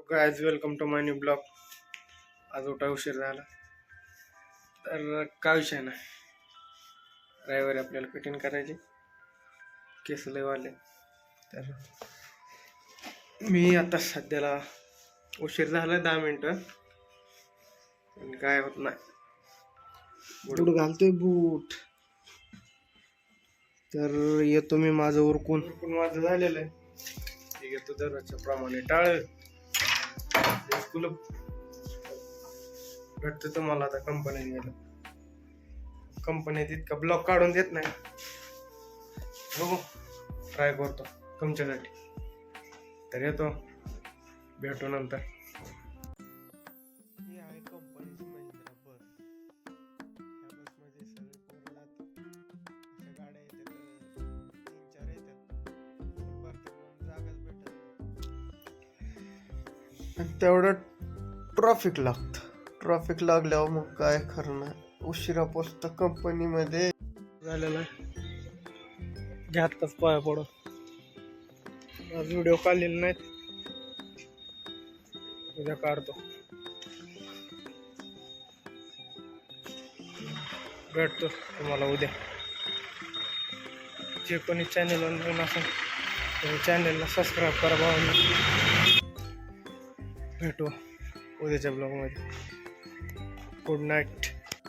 Guys welcome to my new blog. आज उठा उशीर झाला तर काय विषय नाही. रविवारी आपल्याला कटिंग करायची, केस लय वाले. तर मी आता सध्याला उशीर झाला 10 मिनिटं, पण काय होत नाही. बूट घालतोय बूट. तर येतो मी माझं उरकून माझं झालेलं आहे. ठीक आहे, तू दररोजच्या प्रमाणे टाळ भेटतं तुम्हाला. आता कंपनीत गेलं, कंपनीत इतका ब्लॉक काढून देत नाही. बघू, ट्राय करतो तुमच्यासाठी. तर येतो, भेटू नंतर. ही आहे कंपनीची महिंद्रा बस. ह्या बसमध्ये सगळे पोरलात अशा गाड्या येतात, 3-4 येतात, पण जागाच भेटत नाही. तेवढं ट्रॉफिक लागतं. ट्रॉफिक लागल्यावर मग काय खरं नाही, उशिरा पोचतं कंपनीमध्ये. झालेलं घ्यातच पाया पडून. आज व्हिडिओ काढलेले नाहीत, उद्या काढतो. भेटतो तुम्हाला उद्या. जे कोणी चॅनलवर नवीन असेल तुम्ही चॅनलला सबस्क्राईब करा भावांनो. भेटू उद्याच्या ब्लॉगमध्ये. Good night.